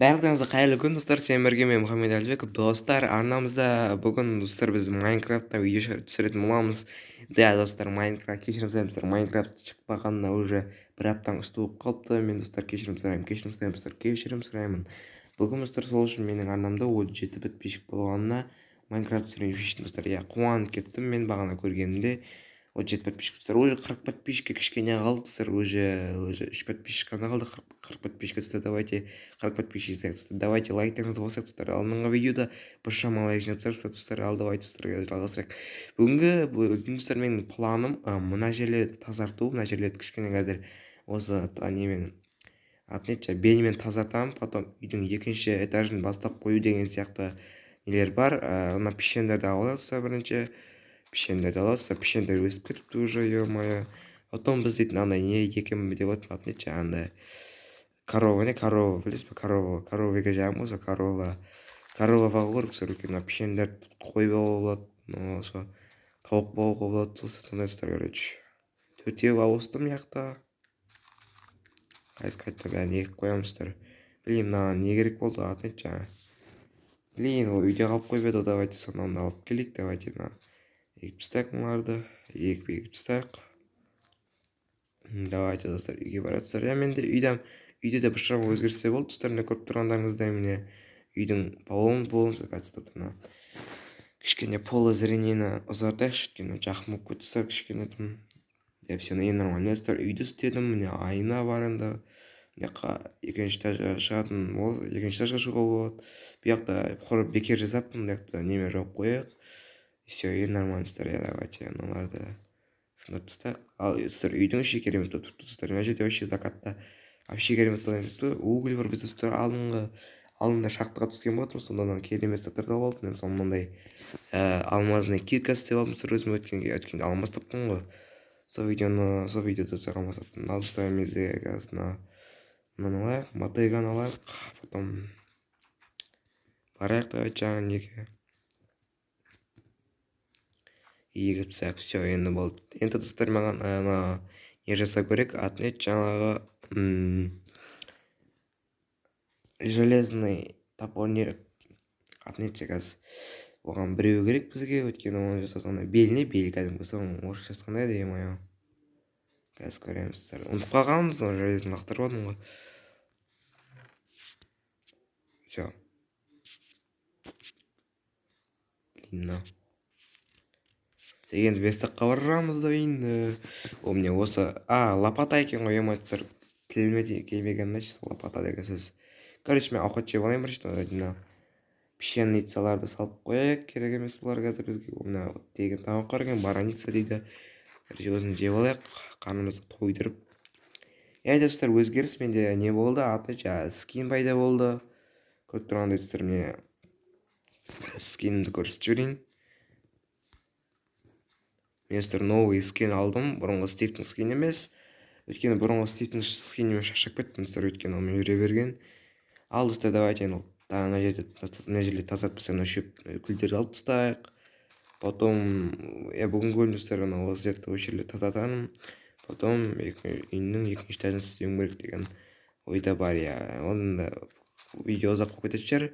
Барлығыңызға қайырлы күн достар, сен бірге мен Мұхаммед Әлібеков. Достар, арнамызда бүгін достар біз Майнкрафттан видео түсіретін боламыз. Да, достар, Майнкрафт кешірім сұраймын, Майнкрафт шықпағанына уже бір аптаның үсті болып қалыпты. Мен достар кешірім сұраймын, достар, кешірім сұраймын. Бүгін достар сол үшін менің арнамда 37 подписчик болғанына Майнкрафт түсіремін шештім достар. Я қуанып кеттім мен бағана көргенімде. 37 подписчик достар, уже 40 подписчикке кішкене қалды достар, уже 3 подписчик қана қалды 40 подписчикке достар. Давайте 40 подписчик достар, давайте лайктарыңызды басайық достар. Алдыңғы видеода біршама лайк жинап тастарсыздар достар. Ал давайте достар жалғастырайық. Бүгін достар менің планым мына жерлерді тазарту, мына жерлерді кішкене қазір осы немен бельмен тазартамын, потом үйдің екінші этажын бастап қою деген сияқты нелер бар. Мына пешендерді алайық достар, бірінші пешендерді алайық достар. Пешендер өсіп кетіпті уже, ё-моё. Потом біз дейтін андай не екенмін деп отырмын, андай корова, білесіз бе, короваға жағым болса, корова бағу керек достар. Өйткені пешендер қой бағуға болады, осы тауық бағуға болады, сондай достар. Короче, төртеу ауыстым яқта. Қайтадан бәрін егіп қоямыздар. Білейін, мынаған не керек болды, Блин, ол үйде қалып қойбеді, давайте сонан алып келейік. Давайте мына егіп тастайық, мыналарды егіп тастайық. Давайте достар, үйге баратыздар. Менде үйде де біршама өзгерістер болды достар. Міне көріп тұрғандарыңыздай, міне үйдің полын мына кішкене полы зрениені ұзартайықшы, өйткені жақын болып кетті достар, кішкене тым. Все нормально достар. Үйді істедім, міне айна бар енді. Екінші этажға шығатын болды, екінші этажға шығуға болады. Бұл жақта құрып бекер жасаппын, бұл жақта немен жауып қояйық. Все, енді нормально достар. Давайте мыналарды сындырып тастайық. Ал достар, үйдің іші керемет болып тұрды достар. Мына жерде вообще закатта вообще керемет болып тұрды. Уголь бар бізде достар, алдында шахтаға түскен болатынмын, сонда керемет заттарды алып алдым. Мысалы мынандай алмазный кирка істеп алдым достар, өзім өткенде алмаз таптым ғой. Сол видеода достар алмаз таптым. Ал достар, мынаны алайық, мотыганы алайық, потом барайық та жаңағы неге егіп тастайық. Все, енді болды. Енді достар, маған не жасау керек, жаңағы железный топор қазір оған біреу керек бізге, өйткені оны жасасаңда беліне кәдімгі, соның орысшасы қандай еді, ё-моё. Қазір көреміз. Ұмытып қалғанбыз, оны железный лақтырып алдым ғой. Все. Блин, енді 5 даққа барамыз да енді. О, міне осы лопата екен ғой, ё-моё, тіліме келмеген, лопата деген сөз. Короче, мен ауқат жеп алайын бірінші. Пшеницаларды салып қояйық, керек емес бұлар қазір бізге. Мына тегін тамаққа екен, бараница дейді. Өзін жеп алайық, қарнымызды тойдырып. Достар, өзгеріс менде не болды, скин пайда болды. Көріп тұрғандай достар, міне скинімді көрсетіп жіберейін. Мен достар новый скин алдым, бұрынғы Стивтің скин емес. Өйткені бұрынғы Стивтің скинімен шаршап кеттім достар, өйткені онымен жүре берген. Ал достар, давайте мына жерде тазартып тастайық, шөп күлдерді алып тастайық. Потом бүгін көрдім достар, осы жерді осы жерлерді тазартамын. Потом үйінің екінші этажын істеуім керек деген ойда бар. Оны видео ұзақ болып кететін шығар.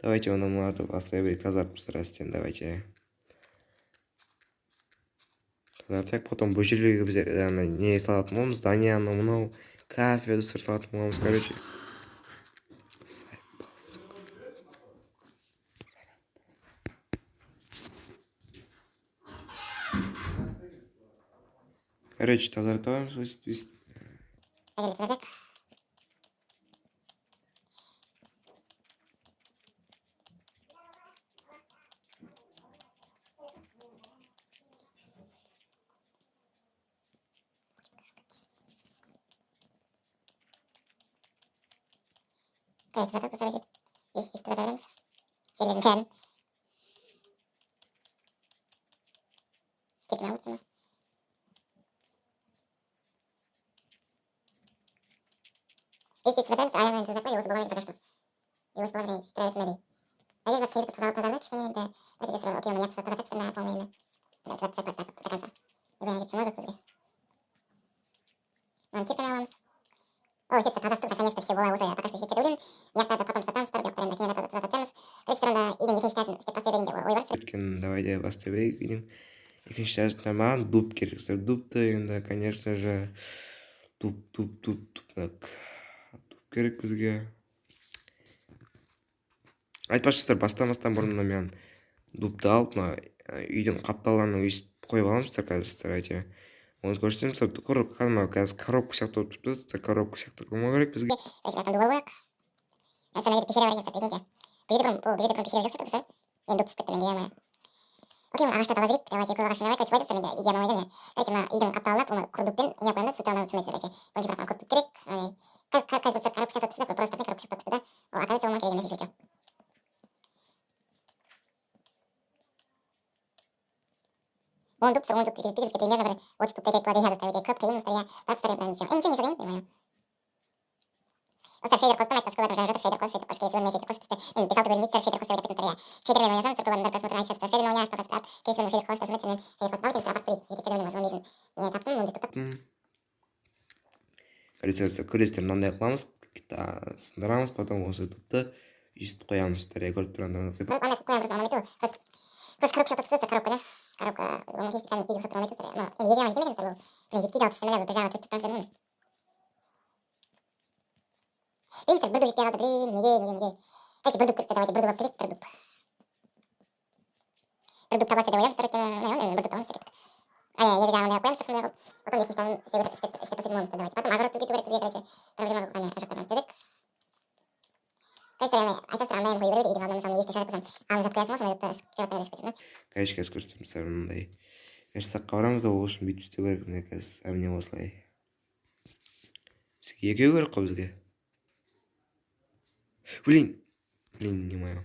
Давайте оны мыналарды бастай берейік, тазартып тастайық. Давайте тазартайық. Потом бұл жерлерге біз не салатын боламыз, зданияны, мынау кафе достар салатын боламыз. Короче, тазартамыз. Ой, сеть таза наконец-то все была уже пока что еще чете өлем. Мияқтарды потом сатамыздар, бұяқтар енді кейін сатамыз. Короче, сонда үйдің екінші этажын істеп бастай берейін деп ой бар. Өйткені давайте бастай берейік үйдің екінші этажында маған дуб керек. Дубты енді, конечно же, дуб керек бізге. Айтпақшысыздар, бастамастан бұрын мен дубты алып, үйдің қаптауларына өйстіп қойып аламыздар қазір, давайте. Оны көрсетемін, қазір коробка сияқты болып тұрды, коробка сияқты қылмау керек бізге. Короче, дуба қояйық. Сама едік пешере бар екен, прикиньте. Бұл жерде бұрын пешере жоқ сияқты тұрса. Енді түсіп кетті, мен идея моя. Окей, ағашты ала берейік, давайте көп ағаш жинабайық, короче, пайдасы менде идея моя не. Короче, мына үйдің қапталына оны құрдуппен не қоямын да, су тағына түсінесіздер, короче. Бірінші бірақ құрдуп керек. Қазір болса коробка сияқты тұрса, просто коробка сияқты тұрды да. Ол оказывается оған керек емес еще. Он дуб бізге примерно бір 30 дуб керек болады, ставить көп қиын, я так ставим, ничего не садим, понимаю. Остар шейдер қостым, айтпаш көп адам жарып жатыр, шейдер қос, кейсі бөлме шейдер қос, енді 5-6 бөлме дейсіздер, шейдер қос деп айтып шейдермен ойнасам, сырты бөлімдер просмотр айтып шейдермен ойнаш, просмотр кейсі бөлме шейдер қос, шейдер қос, шейдер қос, сабақ көрейік, екі шейдер бөлме өзім не таптым, он таптым. Күрестер мынандай қыламыз, сындырамыз, потом осы дубты үйістіп қоямыз, көріп тұрғандарыңыз деп. Коробка тұрса, коробка, да? Коробка, оны кейс специально үйді сатып алмайтын сұрай. Енді еге амай демедіңіздер бұл. Мен жеткейді алып сымылы, бір жаға түрттік таңсырдым. Біліңіздер, бір дуб жетпей қалды, неге. Короче, бір дуб керекті, давайте бір дуб керек, бір дуб. Бір дуб табылса деп ойлаймыз, бір дуб табамыз керек. Екі жағын қоямыз, сондай қылып. Потом екінші жағын істеп посетим болмыз, давайте. Потом огород кету керек бізге, короче. Проблема жақтардан істедік. Айтасыздар, аңдайын қойып береді, үйдің алдына мысалы есікті шығарып қойсам, аңыз атқоясың ба, сонда приватный ішіп кетесің, да? Короче, қазір көрсетеміз, мындай. Саққа барамыз да, ол үшін бүйтіп істеу керек, міне қазір, әміне осылай. Бізге екеу керек қой бізге. Блин, не мое.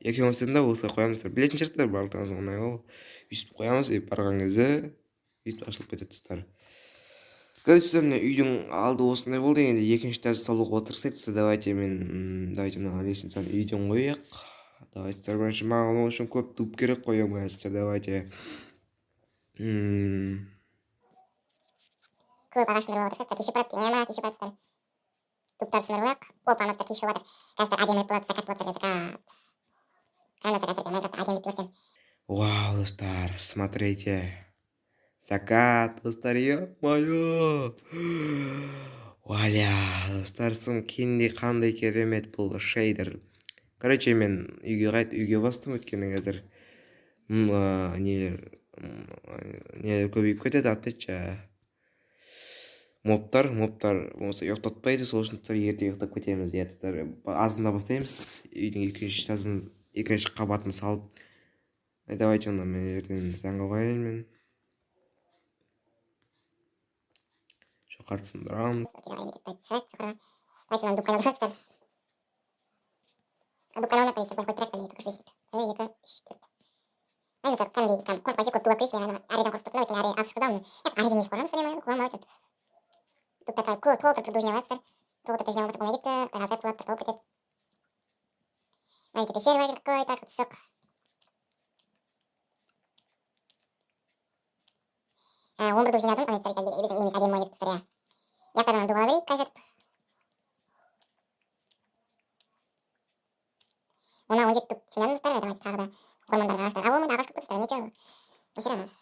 Екеу осыдан да осылай қоямыздар. Білетін шығарсыздар, барлықтарыңыз оңай ол. Өйстіп қоямыз, барған кезде өйстіп ашылып кетеді тұстар. Короче, міне үйдің алды осындай болды, енді екінші этаж салуға отырсақ, давайте мына лестницаны үйден қояйық. Давайте, бірінші маған ол үшін көп дуб керек қоямын, қазір, давайте. Көп ағаш сындырып отырсақ, кешіп барып, тұстар. Дубтарды сындырып алайық. Опа, анастар кешіп жатыр. Қазір әдемілік болады, закат болады, закат. Қандай закат, әдемілікті көрсетемін. Вау, достар, смотрите. Закат, достар, ё-моё. Валя, достар, қандай керемет бұл шейдер. Короче, мен үйге бастым, өткені қазір нелер көбейіп кетеді, атты мобтар болмаса ұйықтатпайды, сол үшін ерте ұйықтап кетеміз, достар. Азында бастаймыз, үйдің екінші қабатын салып. Давайте онда мен жерден заңға қояйын мен. Жоғарды сындырамын. Давайте дуб қайнауды қойып, дуб қайнауына қойып тұрайық, бір 2, 3, 4. Мен мысалы кәдімгідей қорықпай көп дуба көрейсіз, мен әріден қорқып тұрмын, өйткені әрі алып шықты, әріден есі қорғамыз, қуған малы жатырсыз. Дубта толтырып продолжение алайық, толтырып жинауға болмай кетті, бір азайып болады, бір толып кетеді. Знаете, пещера бар какой-то, құтышық. Он бір дуб жинадым, біздің үйіміз әдемі ойнап тұстар, я. Яқтардан дуб ала берейік, қай жатып. Ona 17 дуб жинадыңыздар, давайте тағы да ормандарға ағаштар. Орманда ағаш көп тұстар, нечего. Өсіреміз.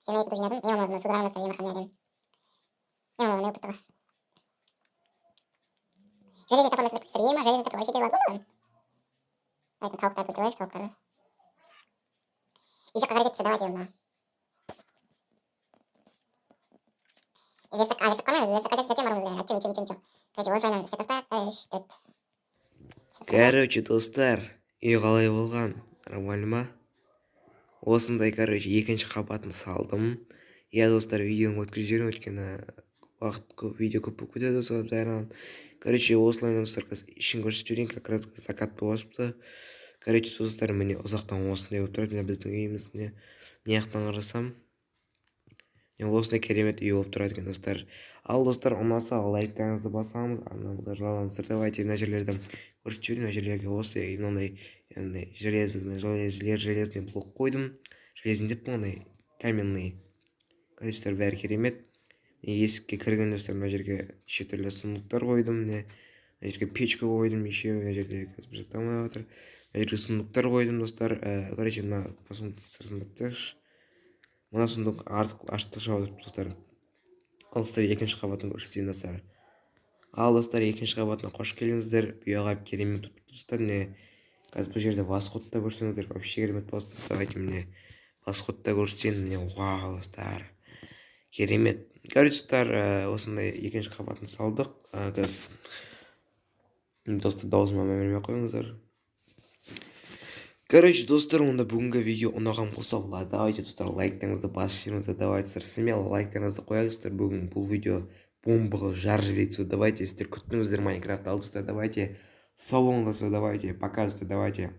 22 дуб жинадым, мен оны сударған тұстар, емаққан әдемі. Мен оны өпіт тұға. Железный топор мәсіліп көстер, ема, железный топор вообще делать болмаған. Давайте тауықтар күлтіріп, тауықтарды. Үй жаққа қарай кетті, давайте онда. Верстак қоймаймыз, верстак қажасы зачем бармыз, ничего. Короче, осылайынан істеп тастайық, 3, 4. Короче, достар, үй қалай болған, нормально ма? Осындай, короче, екінші қабатын салдым. Достар, видеоны өткізіп жіберем, өйткені уақыт көп, видео көп болып кетеді, осылай бәрін. Короче, осылайынан достар, ішін көрсетіп жіберейін, как раз закат болыпты. Короче, достар, міне ұзақтан осындай болып тұрады, міне біздің үйіміз, міне жақтан қарасам. Осындай керемет үй болып тұрады екен, достар. Ал достар, ұнаса лайктарыңызды басамыз, арнамызға жалғаңыздар. Давайте мына жерлерді көрсетіп жіберейін, мына жерлерге осы мынандай железный блок қойдым. Железный деп мынандай каменный. Короче, бәрі керемет. есікке кірген достар мына жерге неше түрлі сундуктар қойдым. Мына жерге печка қойдым неше. Мына жерде қазір жатамай жатыр. Мына жерге сундуктар қойдым достар. Короче, мына сундуктар. Мына сундук артық ашты шығады достар. Ал достар екінші қабатын көрсетейін достар. Ал достар екінші қабатына қош келдіңіздер. Бұяға керемет достар. Міне қазір бұл жерде восходта көрсеңіздер вообще керемет болды. Давайте міне восходта көрсетейін. Міне вау достар. Керемет. Короче достар, осындай екінші қабатын салдық. Қазір достар даусыма мәмілмей қойыңыздар. Короче достар, онда бүгінгі видео ұнаған болса, давайте достар лайктарыңызды басып жіберіңіздер. Давайте достар смело лайктарыңызды қояйықсыздар. Бүгін бұл видео бомбаға жар жіберейік. Давайте сіздер күттіңіздер Майнкрафт. Ал достар, давайте сау болыңыздар. Давайте пока достар, давайте.